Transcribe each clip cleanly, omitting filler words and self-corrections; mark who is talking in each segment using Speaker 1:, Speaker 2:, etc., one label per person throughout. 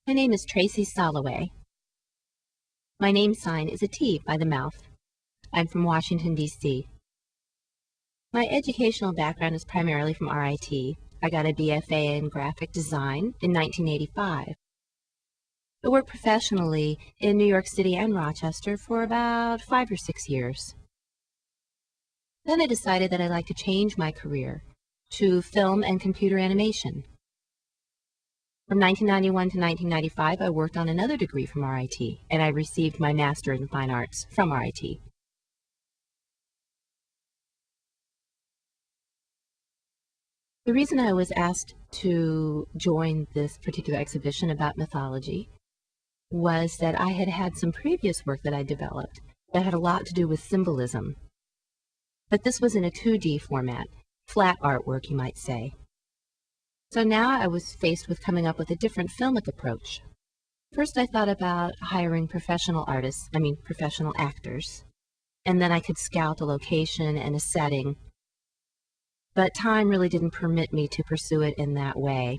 Speaker 1: My name is Tracey Salaway. My name sign is a T by the mouth. I'm from Washington, D.C. My educational background is primarily from RIT. I got a BFA in graphic design in 1985. I worked professionally in New York City and Rochester for about 5 or 6 years. Then I decided that I'd like to change my career to film and computer animation. From 1991 to 1995, I worked on another degree from RIT, and I received my Master in Fine Arts from RIT. The reason I was asked to join this particular exhibition about mythology was that I had had some previous work that I developed that had a lot to do with symbolism. But this was in a 2D format, flat artwork, you might say. So now I was faced with coming up with a different filmic approach. First I thought about hiring professional actors, and then I could scout a location and a setting. But time really didn't permit me to pursue it in that way.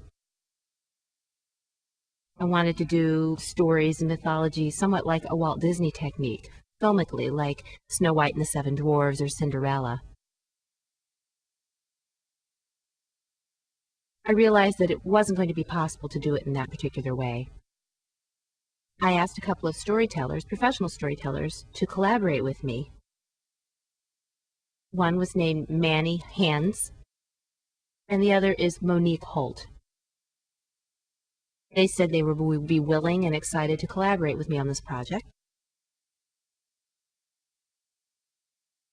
Speaker 1: I wanted to do stories and mythology somewhat like a Walt Disney technique, filmically, like Snow White and the Seven Dwarfs or Cinderella. I realized that it wasn't going to be possible to do it in that particular way. I asked a couple of storytellers, professional storytellers, to collaborate with me. One was named Manny Hans, and the other is Monique Holt. They said they would be willing and excited to collaborate with me on this project.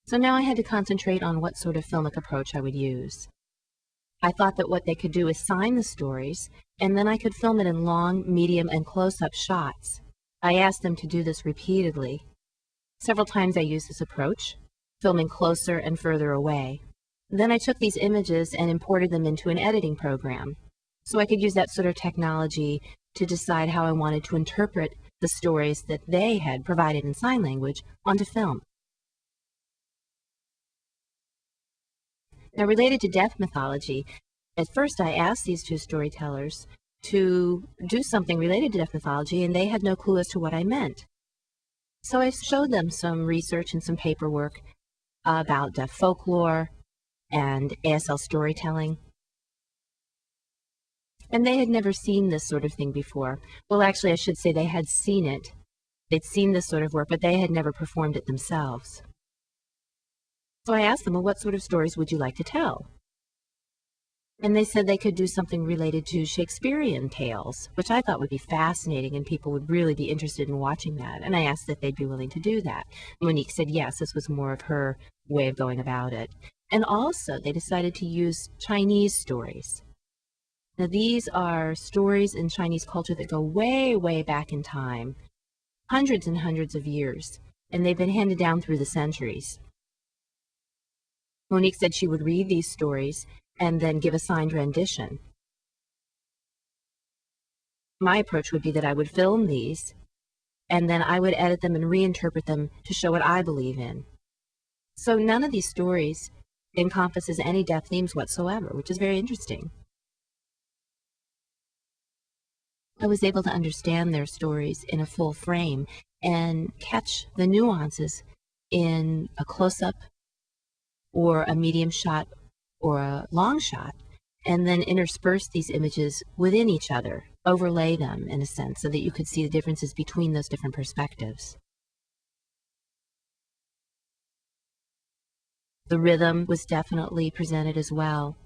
Speaker 1: So now I had to concentrate on what sort of filmic approach I would use. I thought that what they could do is sign the stories, and then I could film it in long, medium, and close-up shots. I asked them to do this repeatedly. Several times I used this approach, filming closer and further away. Then I took these images and imported them into an editing program, so I could use that sort of technology to decide how I wanted to interpret the stories that they had provided in sign language onto film. Now, related to death mythology, at first I asked these two storytellers to do something related to death mythology, and they had no clue as to what I meant. So I showed them some research and some paperwork about deaf folklore and ASL storytelling. And they had never seen this sort of thing before. Well, actually, I should say they had seen it. They'd seen this sort of work, but they had never performed it themselves. So I asked them, well, what sort of stories would you like to tell? And they said they could do something related to Shakespearean tales, which I thought would be fascinating and people would really be interested in watching that. And I asked if they'd be willing to do that. Monique said yes, this was more of her way of going about it. And also, they decided to use Chinese stories. Now, these are stories in Chinese culture that go way, way back in time, hundreds and hundreds of years, and they've been handed down through the centuries. Monique said she would read these stories and then give a signed rendition. My approach would be that I would film these, and then I would edit them and reinterpret them to show what I believe in. So none of these stories encompasses any death themes whatsoever, which is very interesting. I was able to understand their stories in a full frame and catch the nuances in a close-up or a medium shot or a long shot, and then intersperse these images within each other, overlay them in a sense so that you could see the differences between those different perspectives. The rhythm was definitely presented as well.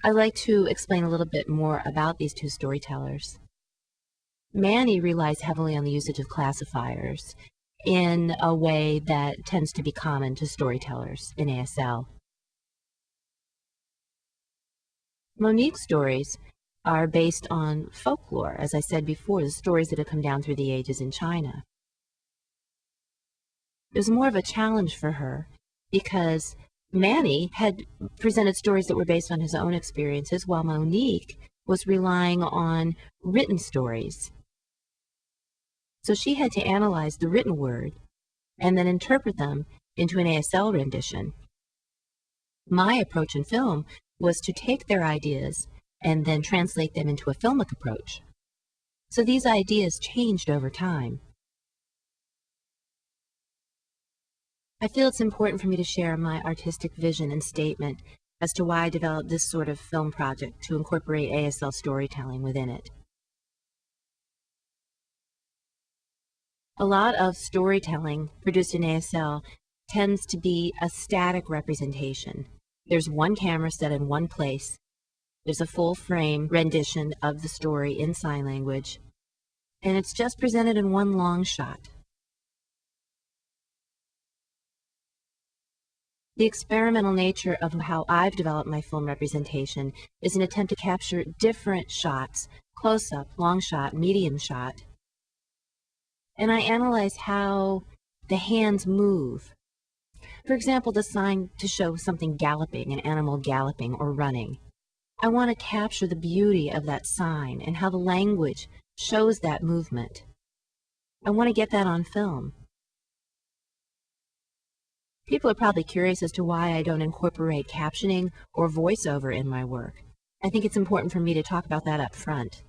Speaker 1: I'd like to explain a little bit more about these two storytellers. Manny relies heavily on the usage of classifiers in a way that tends to be common to storytellers in ASL. Monique's stories are based on folklore, as I said before, the stories that have come down through the ages in China. It was more of a challenge for her because Manny had presented stories that were based on his own experiences, while Monique was relying on written stories. So she had to analyze the written word and then interpret them into an ASL rendition. My approach in film was to take their ideas and then translate them into a filmic approach. So these ideas changed over time. I feel it's important for me to share my artistic vision and statement as to why I developed this sort of film project to incorporate ASL storytelling within it. A lot of storytelling produced in ASL tends to be a static representation. There's one camera set in one place. There's a full frame rendition of the story in sign language, and it's just presented in one long shot. The experimental nature of how I've developed my film representation is an attempt to capture different shots, close-up, long shot, medium shot, and I analyze how the hands move. For example, the sign to show something galloping, an animal galloping or running. I want to capture the beauty of that sign and how the language shows that movement. I want to get that on film. People are probably curious as to why I don't incorporate captioning or voiceover in my work. I think it's important for me to talk about that up front.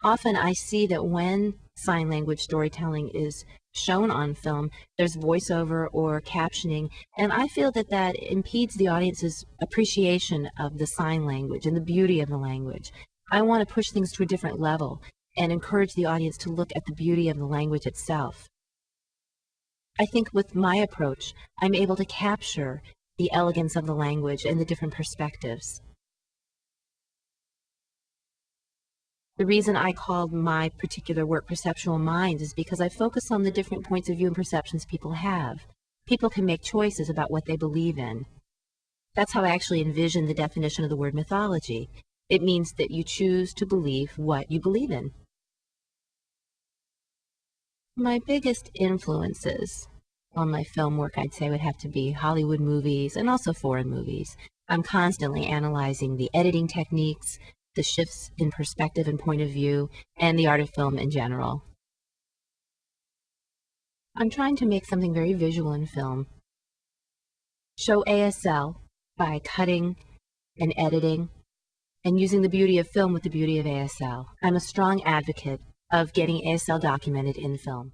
Speaker 1: Often I see that when sign language storytelling is shown on film, there's voiceover or captioning, and I feel that that impedes the audience's appreciation of the sign language and the beauty of the language. I want to push things to a different level and encourage the audience to look at the beauty of the language itself. I think with my approach, I'm able to capture the elegance of the language and the different perspectives. The reason I called my particular work Perceptual Minds is because I focus on the different points of view and perceptions people have. People can make choices about what they believe in. That's how I actually envision the definition of the word mythology. It means that you choose to believe what you believe in. My biggest influences on my film work, I'd say, would have to be Hollywood movies and also foreign movies. I'm constantly analyzing the editing techniques, the shifts in perspective and point of view, and the art of film in general. I'm trying to make something very visual in film. Show ASL by cutting and editing and using the beauty of film with the beauty of ASL. I'm a strong advocate of getting ASL documented in film.